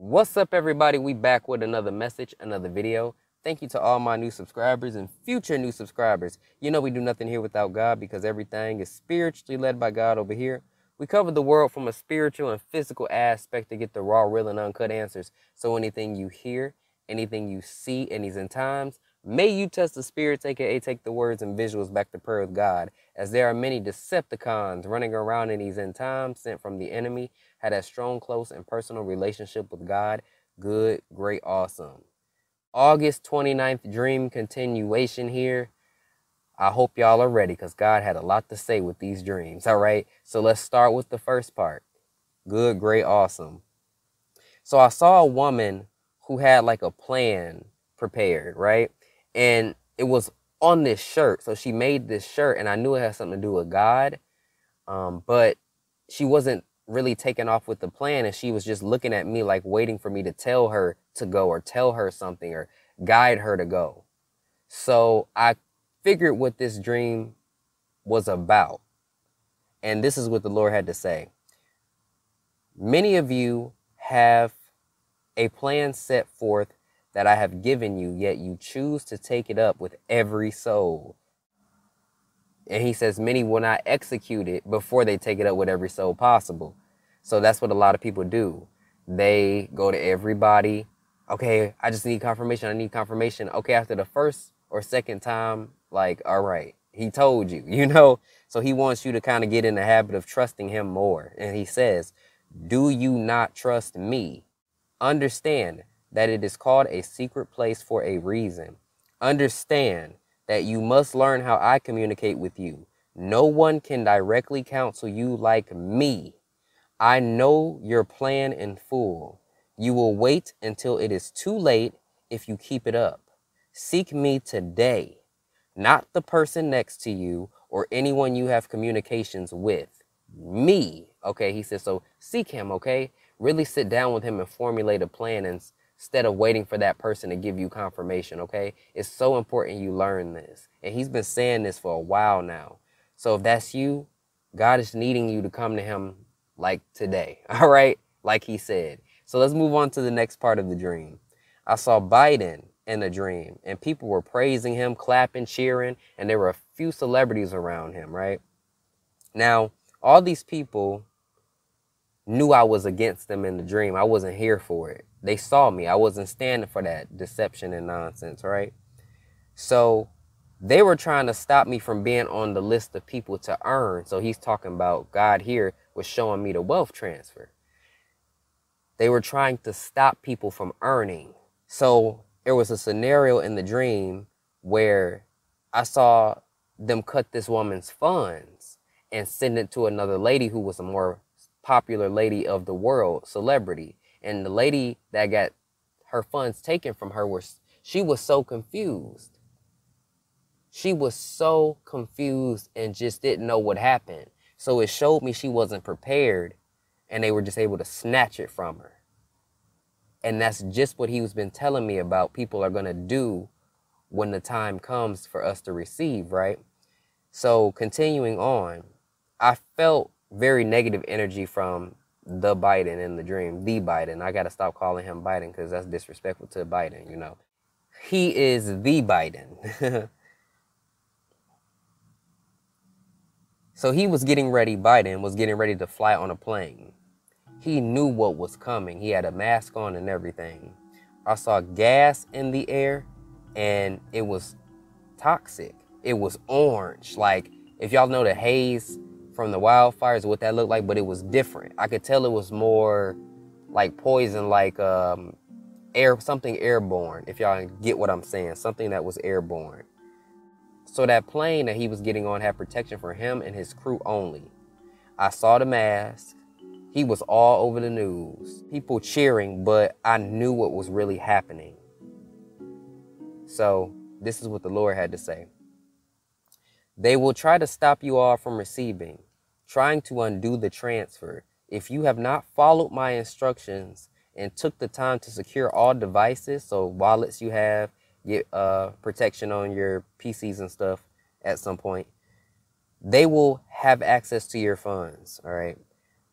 What's up, everybody? We back with another message, another video. Thank you to all my new subscribers and future new subscribers. You know we do nothing here without God because everything is spiritually led by God over here. We cover the world from a spiritual and physical aspect to get the raw, real, and uncut answers. So anything you hear, anything you see in these end times, may you test the spirits, aka take the words and visuals back to prayer with God, as there are many Decepticons running around in these end times sent from the enemy. Had a strong, close, and personal relationship with God. Good, great, awesome. August 29th dream continuation here. I hope y'all are ready because God had a lot to say with these dreams. All right, so let's start with the first part. Good, great, awesome. So I saw a woman who had like a plan prepared, right? And it was on this shirt. So she made this shirt and I knew it had something to do with God. But she wasn't really taken off with the plan, and she was just looking at me like waiting for me to tell her to go or tell her something or guide her to go. So I figured what this dream was about, and this is what the Lord had to say. Many of you have a plan set forth that I have given you, yet you choose to take it up with every soul. And he says many will not execute it before they take it up with every soul possible. So that's what a lot of people do. They go to everybody. Okay, I just need confirmation. I need confirmation. Okay, after the first or second time, like, all right, he told you, you know. So he wants you to kind of get in the habit of trusting him more. And he says, do you not trust me? Understand that it is called a secret place for a reason. Understand that you must learn how I communicate with you. No one can directly counsel you like me. I know your plan in full. You will wait until it is too late if you keep it up. Seek me today, not the person next to you or anyone you have communications with. Me, okay? He says, so seek him, okay? Really sit down with him and formulate a plan instead of waiting for that person to give you confirmation, okay? It's so important you learn this. And he's been saying this for a while now. So if that's you, God is needing you to come to him like today, all right? Like he said. So let's move on to the next part of the dream. I saw Biden in the dream, and people were praising him, clapping, cheering, and there were a few celebrities around him, right? Now, all these people knew I was against them in the dream. I wasn't here for it. They saw me. I wasn't standing for that deception and nonsense, right? So they were trying to stop me from being on the list of people to earn. So he's talking about God here was showing me the wealth transfer. They were trying to stop people from earning. So there was a scenario in the dream where I saw them cut this woman's funds and send it to another lady who was a more popular lady of the world, celebrity. And the lady that got her funds taken from her, she was so confused. She was so confused and just didn't know what happened. So it showed me she wasn't prepared and they were just able to snatch it from her. And that's just what he's been telling me about people are going to do when the time comes for us to receive, right? So continuing on, I felt very negative energy from the Biden in the dream, the Biden. I got to stop calling him Biden because that's disrespectful to Biden, you know. He is the Biden. So he was getting ready, Biden was getting ready to fly on a plane. He knew what was coming. He had a mask on and everything. I saw gas in the air and it was toxic. It was orange. Like, if y'all know the haze from the wildfires, what that looked like, but it was different. I could tell it was more like poison, like something airborne, if y'all get what I'm saying, something that was airborne. So that plane that he was getting on had protection for him and his crew only. I saw the mask. He was all over the news. People cheering, but I knew what was really happening. So this is what the Lord had to say. They will try to stop you all from receiving, trying to undo the transfer. If you have not followed my instructions and took the time to secure all devices, so wallets you have, get protection on your PCs and stuff at some point, they will have access to your funds, all right?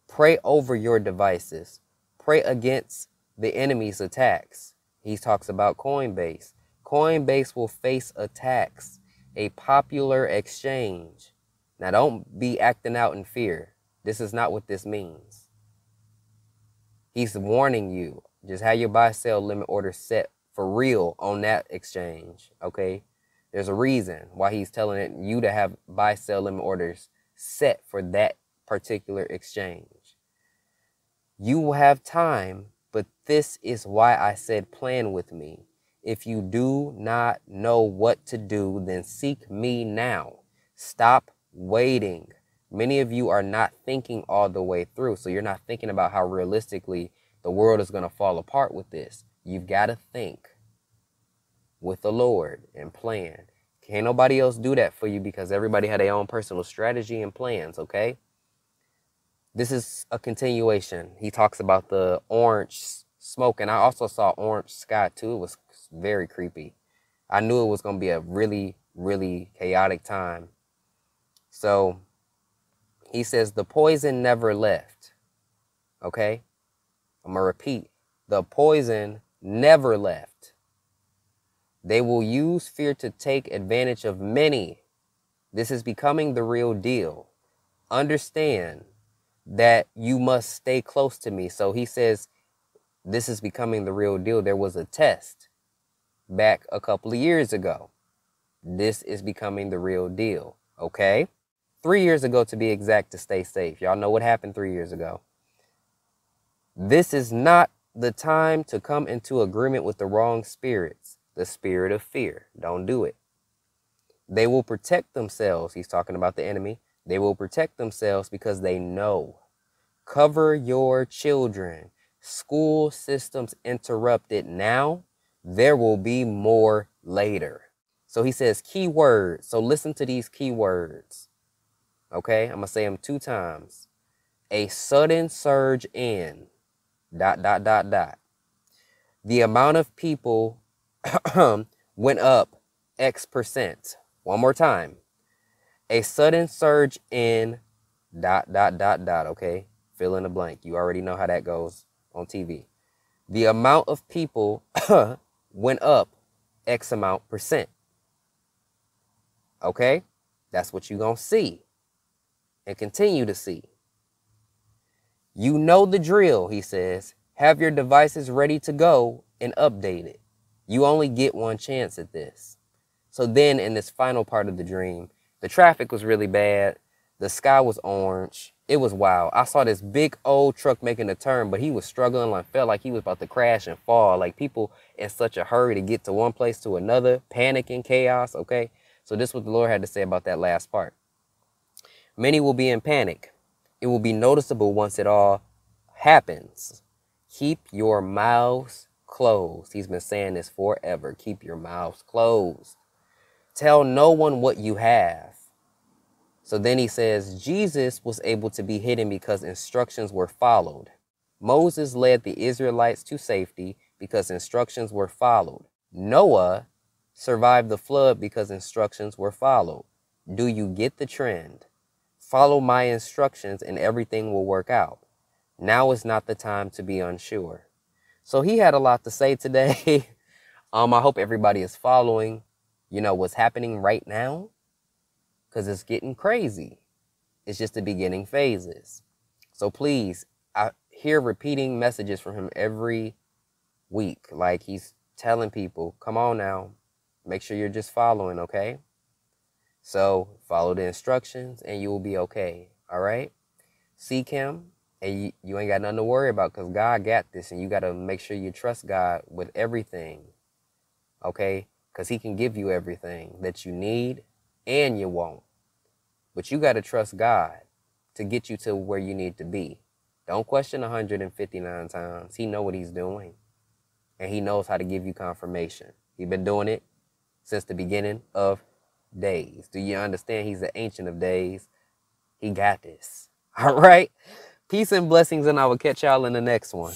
Pray over your devices. Pray against the enemy's attacks. He talks about Coinbase. Coinbase will face attacks, a popular exchange. Now, don't be acting out in fear. This is not what this means. He's warning you. Just have your buy-sell limit order set for real on that exchange, okay? There's a reason why he's telling you to have buy-sell limit orders set for that particular exchange. You will have time, but this is why I said plan with me. If you do not know what to do, then seek me now. Stop waiting. Many of you are not thinking all the way through, so you're not thinking about how realistically the world is going to fall apart with this. You've got to think with the Lord and plan. Can't nobody else do that for you because everybody had their own personal strategy and plans, okay? This is a continuation. He talks about the orange smoke, and I also saw orange sky too. It was very creepy. I knew it was going to be a really, really chaotic time. So he says the poison never left, okay? I'm going to repeat. The poison never left. They will use fear to take advantage of many. This is becoming the real deal. Understand that you must stay close to me. So he says, this is becoming the real deal. There was a test back a couple of years ago. This is becoming the real deal. Okay? 3 years ago, to be exact, to stay safe. Y'all know what happened 3 years ago. This is not the time to come into agreement with the wrong spirits. The spirit of fear. Don't do it. They will protect themselves. He's talking about the enemy. They will protect themselves because they know. Cover your children. School systems interrupted now. There will be more later. So he says key words. So listen to these key words. Okay, I'm going to say them 2 times. A sudden surge in ... The amount of people went up X%. One more time. A sudden surge in ... Okay, fill in the blank. You already know how that goes on TV. The amount of people went up X amount %. Okay, that's what you're going to see and continue to see. You know the drill, he says. Have your devices ready to go and update it. You only get one chance at this. So then in this final part of the dream, the traffic was really bad. The sky was orange. It was wild. I saw this big old truck making a turn, but he was struggling. Like, felt like he was about to crash and fall. Like people in such a hurry to get to one place to another, panic and chaos, okay? So this is what the Lord had to say about that last part. Many will be in panic. It will be noticeable once it all happens. Keep your mouths closed. He's been saying this forever. Keep your mouths closed. Tell no one what you have. So then he says, Jesus was able to be hidden because instructions were followed. Moses led the Israelites to safety because instructions were followed. Noah survived the flood because instructions were followed. Do you get the trend? Follow my instructions and everything will work out. Now is not the time to be unsure. So he had a lot to say today. I hope everybody is following, what's happening right now, because it's getting crazy. It's just the beginning phases. So please, I hear repeating messages from him every week. Like he's telling people, come on now, make sure you're just following, okay? So follow the instructions and you will be okay. All right. Seek him and you ain't got nothing to worry about because God got this, and you got to make sure you trust God with everything. Okay. Because he can give you everything that you need and you won't. But you got to trust God to get you to where you need to be. Don't question 159 times. He knows what he's doing. And he knows how to give you confirmation. He's been doing it since the beginning of days. Do you understand? He's the Ancient of Days. He got this. All right. Peace and blessings, and I will catch y'all in the next one.